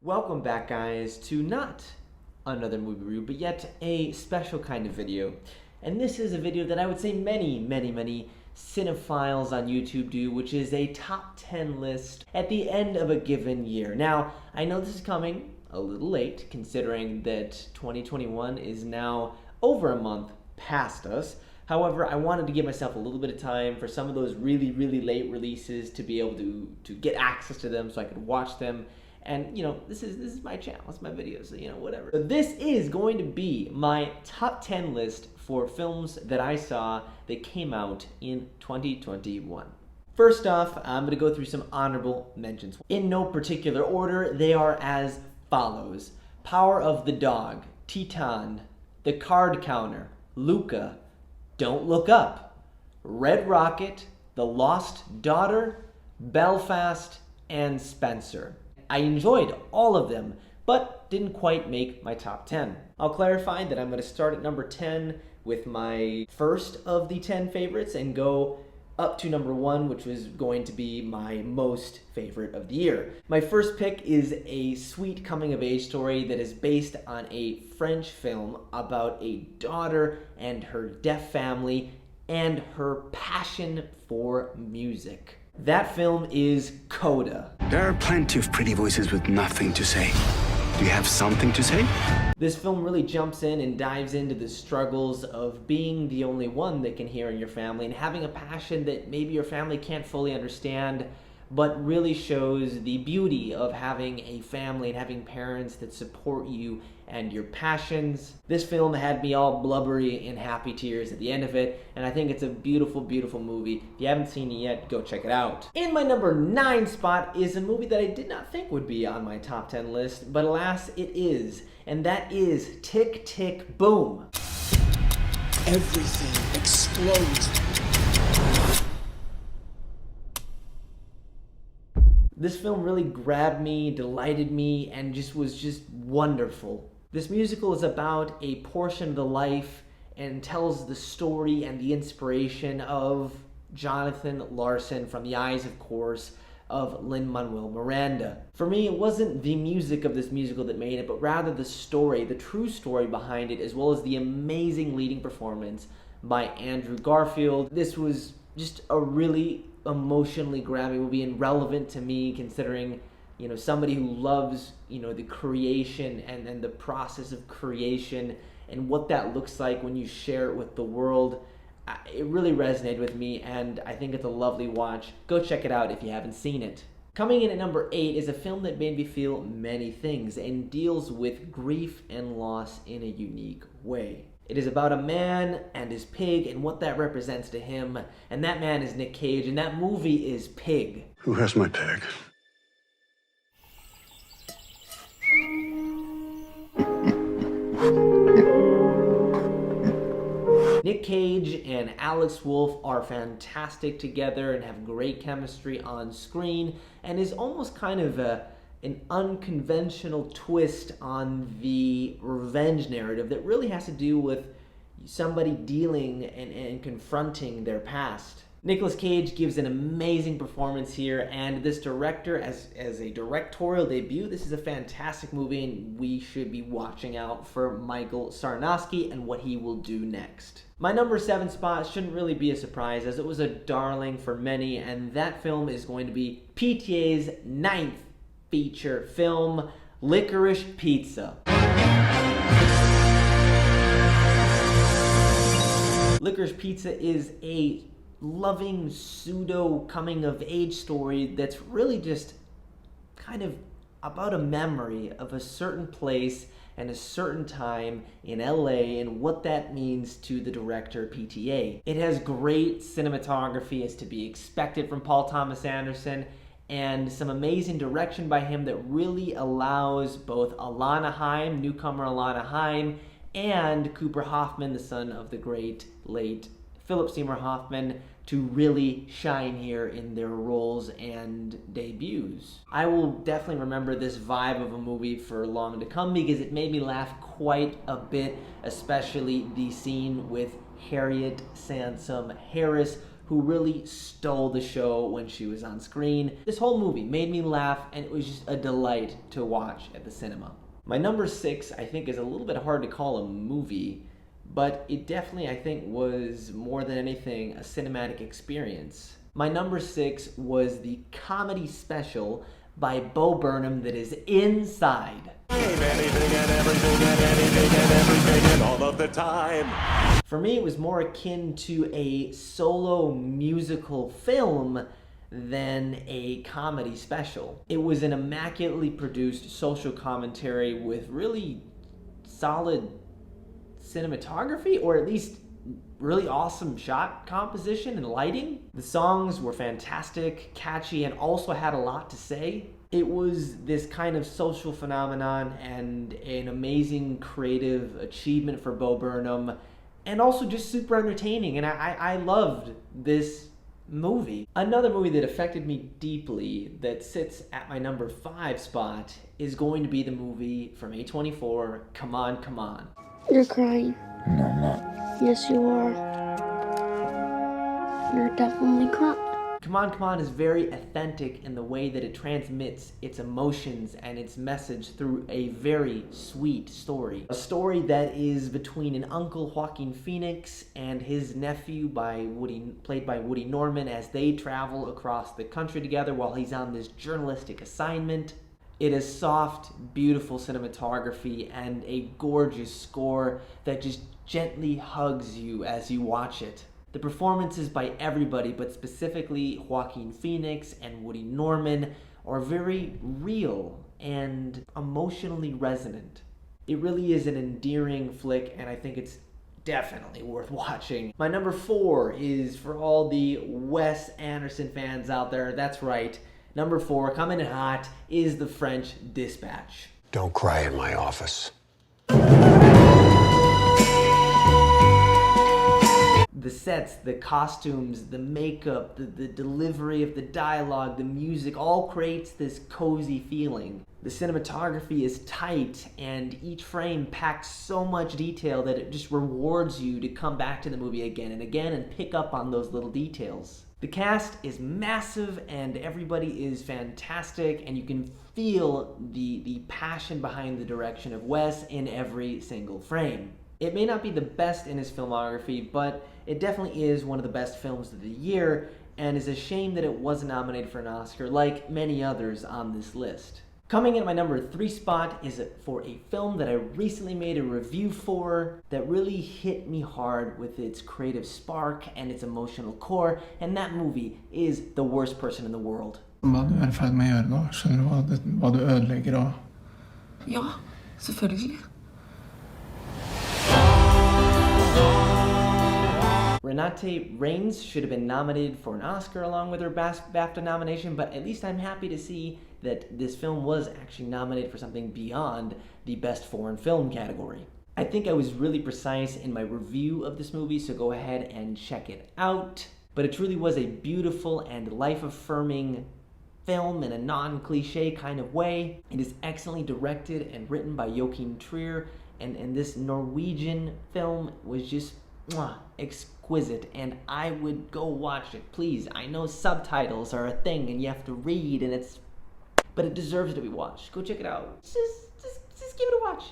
Welcome back, guys, to not another movie review, but yet a special kind of video. And this is a video that I would say many cinephiles on YouTube do, which is a top 10 list at the end of a given year. Now, I know this is coming a little late, considering that 2021 is now over a month past us. However, I wanted to give myself a little bit of time for some of those really late releases to be able to get access to them so I could watch them. And, this is my channel, it's my videos, so, whatever. So this is going to be my top 10 list for films that I saw that came out in 2021. First off, I'm going to go through some honorable mentions. In no particular order, they are as follows: Power of the Dog, Titan, The Card Counter, Luca, Don't Look Up, Red Rocket, The Lost Daughter, Belfast, and Spencer. I enjoyed all of them, but didn't quite make my top 10. I'll clarify that I'm going to start at number 10 with my first of the 10 favorites and go up to number 1, which was going to be my most favorite of the year. My first pick is a sweet coming-of-age story that is based on a French film about a daughter and her deaf family and her passion for music. That film is Coda. There are plenty of pretty voices with nothing to say. Do you have something to say? This film really jumps in and dives into the struggles of being the only one that can hear in your family and having a passion that maybe your family can't fully understand, but really shows the beauty of having a family and having parents that support you and your passions. This film had me all blubbery and happy tears at the end of it, and I think it's a beautiful movie. If you haven't seen it yet, go check it out. In my number 9 spot is a movie that I did not think would be on my top 10 list, but alas, it is, and that is Tick, Tick, Boom. Everything explodes. This film really grabbed me, delighted me, and was wonderful. This musical is about a portion of the life and tells the story and the inspiration of Jonathan Larson from the eyes, of course, of Lin-Manuel Miranda. For me, it wasn't the music of this musical that made it, but rather the story, the true story behind it, as well as the amazing leading performance by Andrew Garfield. This was just a really emotionally grabbing movie and relevant to me, considering somebody who loves the creation and the process of creation and what that looks like when you share it with the world. It really resonated with me, and I think it's a lovely watch. Go check it out if you haven't seen it. Coming in at number 8 is a film that made me feel many things and deals with grief and loss in a unique way. It is about a man and his pig and what that represents to him, and that man is Nick Cage, and that movie is Pig. Who has my pig? Nick Cage and Alex Wolff are fantastic together and have great chemistry on screen, and is almost kind of an unconventional twist on the revenge narrative that really has to do with somebody dealing and confronting their past. Nicolas Cage gives an amazing performance here, and this director, as a directorial debut, this is a fantastic movie, and we should be watching out for Michael Sarnowski and what he will do next. My number 7 spot shouldn't really be a surprise, as it was a darling for many, and that film is going to be PTA's 9th feature film, Licorice Pizza. Licorice Pizza is a loving pseudo coming of age story that's really just kind of about a memory of a certain place and a certain time in LA and what that means to the director PTA. It has great cinematography as to be expected from Paul Thomas Anderson, and some amazing direction by him that really allows both Alana Haim, newcomer Alana Haim, and Cooper Hoffman, the son of the great late Philip Seymour Hoffman, to really shine here in their roles and debuts. I will definitely remember this vibe of a movie for long to come because it made me laugh quite a bit, especially the scene with Harriet Sansom Harris, who really stole the show when she was on screen. This whole movie made me laugh, and it was just a delight to watch at the cinema. My number 6, I think, is a little bit hard to call a movie, but it definitely, I think, was more than anything a cinematic experience. My number 6 was the comedy special by Bo Burnham that is Inside. Anything and everything and anything and everything and all of the time. For me, it was more akin to a solo musical film than a comedy special. It was an immaculately produced social commentary with really solid cinematography, or at least really awesome shot composition and lighting. The songs were fantastic, catchy, and also had a lot to say. It was this kind of social phenomenon and an amazing creative achievement for Bo Burnham, and also just super entertaining, and I loved this movie. Another movie that affected me deeply that sits at my number 5 spot is going to be the movie from A24, Come On, Come On. You're crying. No, I'm not. Yes, you are. You're definitely crying. Come On, Come On is very authentic in the way that it transmits its emotions and its message through a very sweet story. A story that is between an uncle, Joaquin Phoenix, and his nephew, played by Woody Norman, as they travel across the country together while he's on this journalistic assignment. It is soft, beautiful cinematography and a gorgeous score that just gently hugs you as you watch it. The performances by everybody, but specifically Joaquin Phoenix and Woody Norman, are very real and emotionally resonant. It really is an endearing flick, and I think it's definitely worth watching. My number 4 is for all the Wes Anderson fans out there. That's right. Number 4, coming in hot, is The French Dispatch. Don't cry in my office. The sets, the costumes, the makeup, the delivery of the dialogue, the music, all creates this cozy feeling. The cinematography is tight, and each frame packs so much detail that it just rewards you to come back to the movie again and again and pick up on those little details. The cast is massive, and everybody is fantastic, and you can feel the passion behind the direction of Wes in every single frame. It may not be the best in his filmography, but it definitely is one of the best films of the year, and is a shame that it wasn't nominated for an Oscar like many others on this list. Coming in at my number 3 spot is for a film that I recently made a review for that really hit me hard with its creative spark and its emotional core, and that movie is The Worst Person in the World. Hva du er i ferd med å gjøre nå? Skjønner du hva du ødelegger av? Ja, selvfølgelig. Renate Reigns should have been nominated for an Oscar along with her BAFTA nomination, but at least I'm happy to see that this film was actually nominated for something beyond the Best Foreign Film category. I think I was really precise in my review of this movie, so go ahead and check it out. But it truly was a beautiful and life-affirming film in a non-cliche kind of way. It is excellently directed and written by Joachim Trier, and this Norwegian film was just exquisite, and I would go watch it. Please, I know subtitles are a thing and you have to read, but it deserves to be watched. Go check it out. Just give it a watch.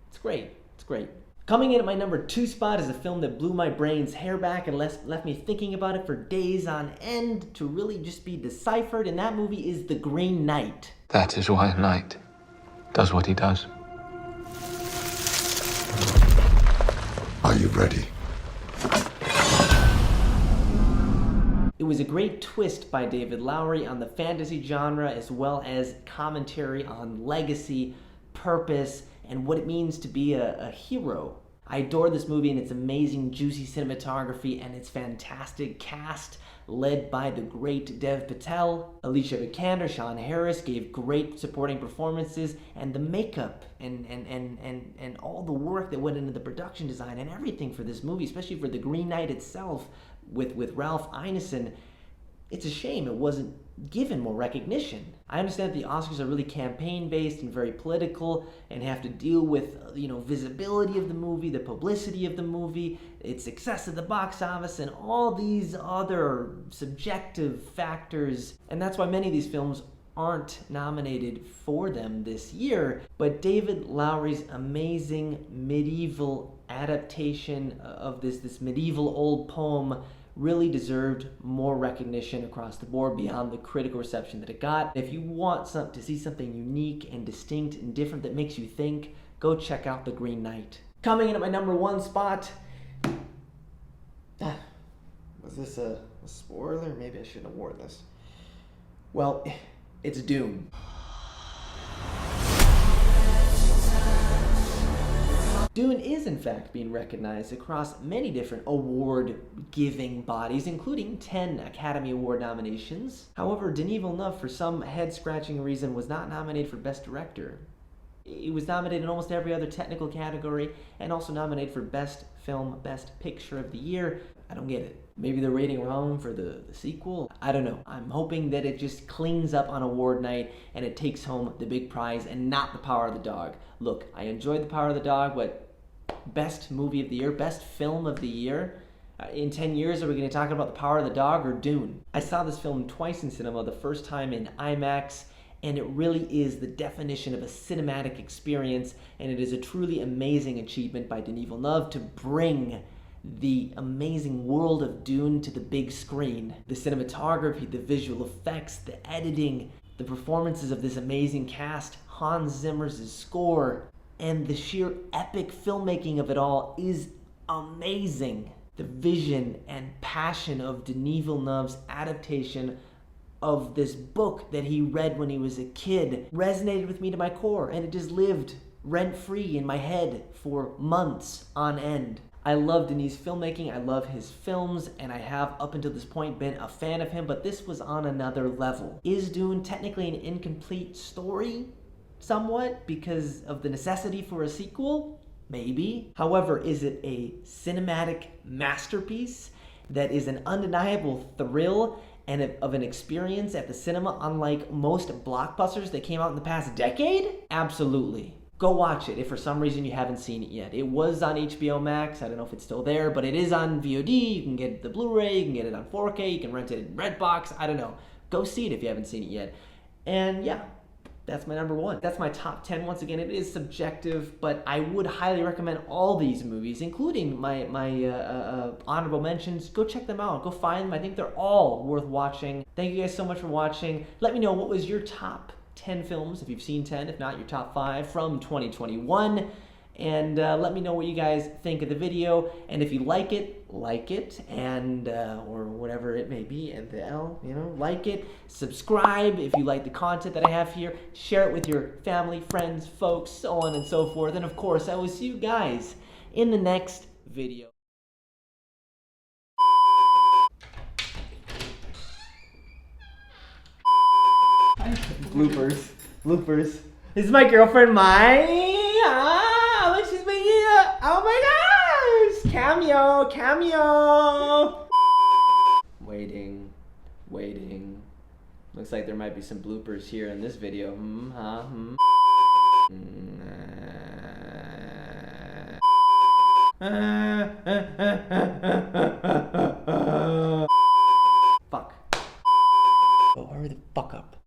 It's great. It's great. Coming in at my number 2 spot is a film that blew my brain's hair back and left me thinking about it for days on end to really just be deciphered, and that movie is The Green Knight. That is why a knight does what he does. Are you ready? It was a great twist by David Lowery on the fantasy genre, as well as commentary on legacy, purpose, and what it means to be a hero. I adore this movie and its amazing, juicy cinematography and its fantastic cast, led by the great Dev Patel. Alicia Vikander, Sean Harris gave great supporting performances, and the makeup and all the work that went into the production design and everything for this movie, especially for The Green Knight itself, with Ralph Ineson. It's a shame it wasn't given more recognition. I understand that the Oscars are really campaign-based and very political and have to deal with, visibility of the movie, the publicity of the movie, its success at the box office, and all these other subjective factors. And that's why many of these films aren't nominated for them this year. But David Lowery's amazing medieval adaptation of this medieval old poem really deserved more recognition across the board beyond the critical reception that it got. If you want to see something unique and distinct and different that makes you think, go check out The Green Knight. Coming in at my number 1 spot. Was this a spoiler? Maybe I shouldn't have worn this. Well, it's Dune. Dune is in fact being recognized across many different award-giving bodies, including 10 Academy Award nominations. However, Denis Villeneuve, for some head-scratching reason, was not nominated for Best Director. He was nominated in almost every other technical category, and also nominated for Best Film, Best Picture of the Year. I don't get it. Maybe they're rating wrong for the sequel? I don't know. I'm hoping that it just cleans up on award night and it takes home the big prize and not The Power of the Dog. Look, I enjoyed The Power of the Dog, but Best Movie of the Year, Best Film of the Year? In 10 years, are we going to talk about The Power of the Dog or Dune? I saw this film twice in cinema, the first time in IMAX, and it really is the definition of a cinematic experience, and it is a truly amazing achievement by Denis Villeneuve to bring the amazing world of Dune to the big screen. The cinematography, the visual effects, the editing, the performances of this amazing cast, Hans Zimmer's score, and the sheer epic filmmaking of it all is amazing. The vision and passion of Denis Villeneuve's adaptation of this book that he read when he was a kid resonated with me to my core, and it just lived rent-free in my head for months on end. I love Denis' filmmaking, I love his films, and I have up until this point been a fan of him, but this was on another level. Is Dune technically an incomplete story? Somewhat, because of the necessity for a sequel? Maybe. However, is it a cinematic masterpiece that is an undeniable thrill and of an experience at the cinema unlike most blockbusters that came out in the past decade? Absolutely. Go watch it if for some reason you haven't seen it yet. It was on HBO Max. I don't know if it's still there, but it is on VOD. You can get the Blu-ray, you can get it on 4K, you can rent it in Redbox. I don't know. Go see it if you haven't seen it yet. And yeah, that's my number 1. That's my top 10. Once again, it is subjective, but I would highly recommend all these movies, including my honorable mentions. Go check them out. Go find them. I think they're all worth watching. Thank you guys so much for watching. Let me know what was your top 10 films, if you've seen 10, if not, your top 5 from 2021. And let me know what you guys think of the video. And if you like it, and or whatever it may be, and the L, like it. Subscribe if you like the content that I have here. Share it with your family, friends, folks, so on and so forth. And of course, I will see you guys in the next video. Bloopers. This is my girlfriend, look, she's making oh my gosh! Cameo! Waiting. Looks like there might be some bloopers here in this video.